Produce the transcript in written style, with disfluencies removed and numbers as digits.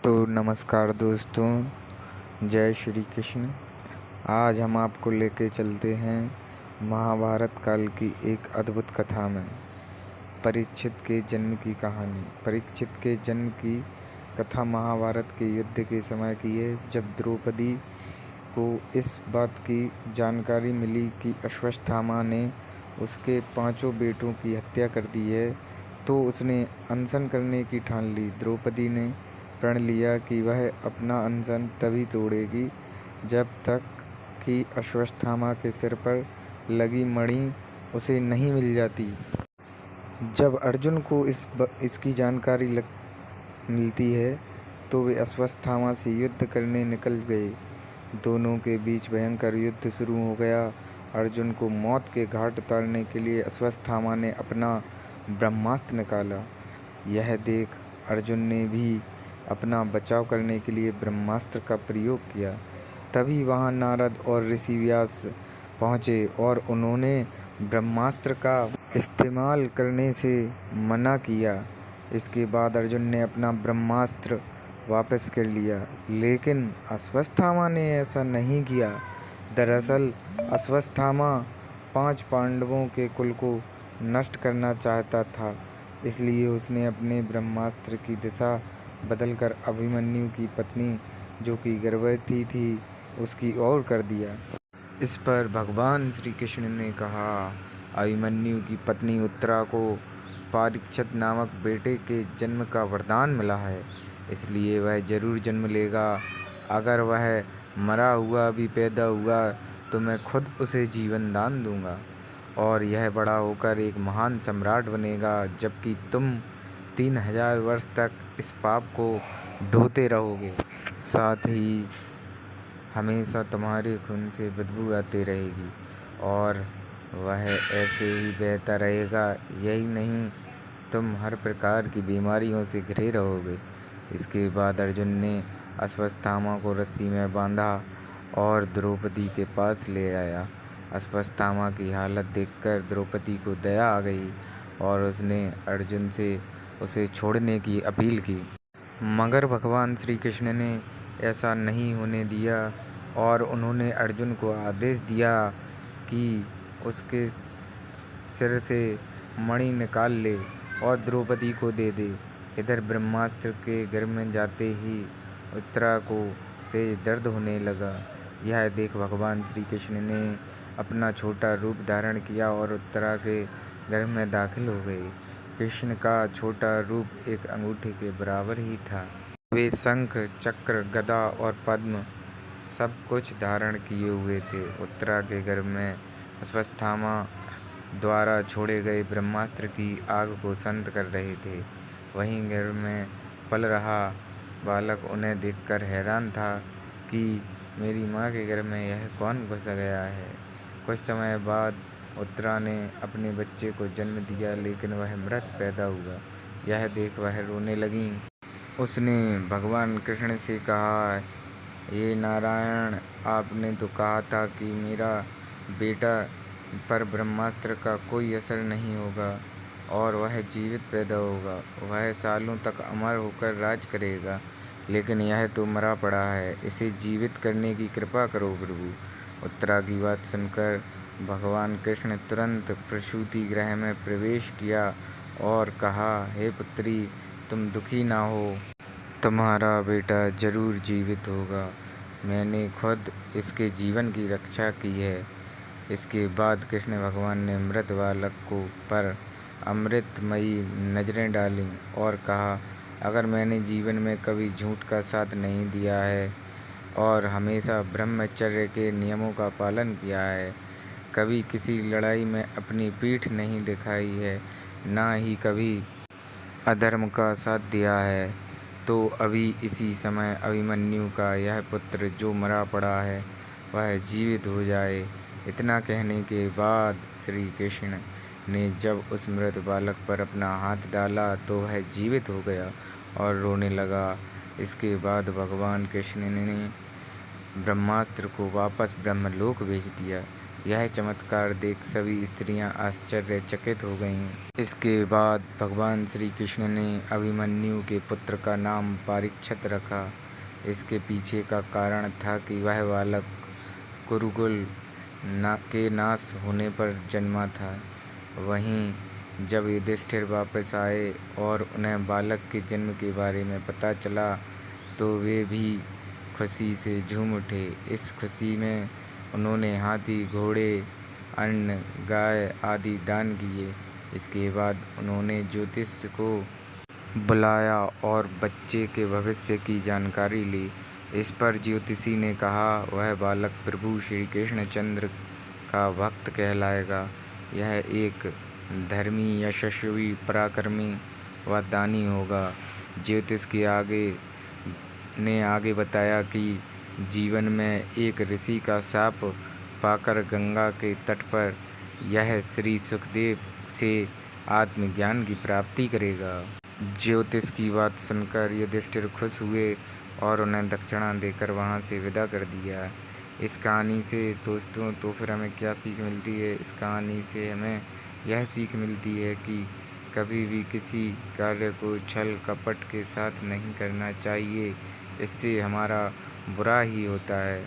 तो नमस्कार दोस्तों, जय श्री कृष्ण। आज हम आपको लेके चलते हैं महाभारत काल की एक अद्भुत कथा में, परीक्षित के जन्म की कहानी। परीक्षित के जन्म की कथा महाभारत के युद्ध के समय की है, जब द्रौपदी को इस बात की जानकारी मिली कि अश्वत्थामा ने उसके 5 बेटों की हत्या कर दी है, तो उसने अनशन करने की ठान ली। द्रौपदी ने प्रण लिया कि वह अपना अनशन तभी तोड़ेगी जब तक कि अश्वत्थामा के सिर पर लगी मणि उसे नहीं मिल जाती। जब अर्जुन को इसकी जानकारी मिलती है तो वे अश्वत्थामा से युद्ध करने निकल गए। दोनों के बीच भयंकर युद्ध शुरू हो गया। अर्जुन को मौत के घाट उतारने के लिए अश्वत्थामा ने अपना ब्रह्मास्त्र निकाला। यह देख अर्जुन ने भी अपना बचाव करने के लिए ब्रह्मास्त्र का प्रयोग किया। तभी वहां नारद और ऋषि व्यास पहुँचे और उन्होंने ब्रह्मास्त्र का इस्तेमाल करने से मना किया। इसके बाद अर्जुन ने अपना ब्रह्मास्त्र वापस कर लिया, लेकिन अश्वत्थामा ने ऐसा नहीं किया। दरअसल अश्वत्थामा 5 पांडवों के कुल को नष्ट करना चाहता था, इसलिए उसने अपने ब्रह्मास्त्र की दिशा बदलकर अभिमन्यु की पत्नी, जो कि गर्भवती थी, उसकी ओर कर दिया। इस पर भगवान श्री कृष्ण ने कहा, अभिमन्यु की पत्नी उत्तरा को परीक्षित नामक बेटे के जन्म का वरदान मिला है, इसलिए वह जरूर जन्म लेगा। अगर वह मरा हुआ भी पैदा हुआ तो मैं खुद उसे जीवन दान दूंगा और यह बड़ा होकर एक महान सम्राट बनेगा, जबकि तुम 3000 वर्ष तक इस पाप को ढोते रहोगे। साथ ही हमेशा तुम्हारे खून से बदबू आती रहेगी और वह ऐसे ही बहता रहेगा। यही नहीं, तुम हर प्रकार की बीमारियों से घिरे रहोगे। इसके बाद अर्जुन ने अश्वत्थामा को रस्सी में बांधा और द्रौपदी के पास ले आया। अश्वत्थामा की हालत देखकर द्रौपदी को दया आ गई और उसने अर्जुन से उसे छोड़ने की अपील की। मगर भगवान श्री कृष्ण ने ऐसा नहीं होने दिया और उन्होंने अर्जुन को आदेश दिया कि उसके सिर से मणि निकाल ले और द्रौपदी को दे दे। इधर ब्रह्मास्त्र के घर में जाते ही उत्तरा को तेज दर्द होने लगा। यह देख भगवान श्री कृष्ण ने अपना छोटा रूप धारण किया और उत्तरा के घर में दाखिल हो गए। कृष्ण का छोटा रूप एक अंगूठे के बराबर ही था। वे शंख, चक्र, गदा और पद्म सब कुछ धारण किए हुए थे। उत्तरा के घर में अश्वत्थामा द्वारा छोड़े गए ब्रह्मास्त्र की आग को शांत कर रहे थे। वहीं घर में पल रहा बालक उन्हें देखकर हैरान था कि मेरी माँ के घर में यह कौन घुस गया है। कुछ समय बाद उत्तरा ने अपने बच्चे को जन्म दिया, लेकिन वह मृत पैदा हुआ। यह देख वह रोने लगी। उसने भगवान कृष्ण से कहा, हे नारायण, आपने तो कहा था कि मेरा बेटा पर ब्रह्मास्त्र का कोई असर नहीं होगा और वह जीवित पैदा होगा। वह सालों तक अमर होकर राज करेगा, लेकिन यह तो मरा पड़ा है। इसे जीवित करने की कृपा करो प्रभु। उत्तरा की बात सुनकर भगवान कृष्ण तुरंत प्रसूति गृह में प्रवेश किया और कहा, हे पुत्री, तुम दुखी ना हो, तुम्हारा बेटा जरूर जीवित होगा। मैंने खुद इसके जीवन की रक्षा की है। इसके बाद कृष्ण भगवान ने मृत बालक को पर अमृतमयी नजरें डालीं और कहा, अगर मैंने जीवन में कभी झूठ का साथ नहीं दिया है और हमेशा ब्रह्मचर्य के नियमों का पालन किया है, कभी किसी लड़ाई में अपनी पीठ नहीं दिखाई है, ना ही कभी अधर्म का साथ दिया है, तो अभी इसी समय अभिमन्यु का यह पुत्र जो मरा पड़ा है वह जीवित हो जाए। इतना कहने के बाद श्री कृष्ण ने जब उस मृत बालक पर अपना हाथ डाला तो वह जीवित हो गया और रोने लगा। इसके बाद भगवान कृष्ण ने ब्रह्मास्त्र को वापस ब्रह्मलोक भेज दिया। यह चमत्कार देख सभी स्त्रियां आश्चर्यचकित हो गईं। इसके बाद भगवान श्री कृष्ण ने अभिमन्यु के पुत्र का नाम परीक्षित रखा। इसके पीछे का कारण था कि वह बालक कुरुकुल के नाश होने पर जन्मा था। वहीं जब युधिष्ठिर वापस आए और उन्हें बालक के जन्म के बारे में पता चला तो वे भी खुशी से झूम उठे। इस खुशी में उन्होंने हाथी, घोड़े, अन्न, गाय आदि दान किए। इसके बाद उन्होंने ज्योतिष को बुलाया और बच्चे के भविष्य की जानकारी ली। इस पर ज्योतिषी ने कहा, वह बालक प्रभु श्री कृष्णचंद्र का भक्त कहलाएगा। यह एक धर्मी, यशस्वी, पराक्रमी व दानी होगा। ज्योतिष के आगे बताया कि जीवन में एक ऋषि का शाप पाकर गंगा के तट पर यह श्री सुखदेव से आत्मज्ञान की प्राप्ति करेगा। ज्योतिष की बात सुनकर युधिष्ठिर खुश हुए और उन्हें दक्षिणा देकर वहां से विदा कर दिया। इस कहानी से दोस्तों तो फिर हमें क्या सीख मिलती है? इस कहानी से हमें यह सीख मिलती है कि कभी भी किसी कार्य को छल कपट के साथ नहीं करना चाहिए। इससे हमारा बुरा ही होता है।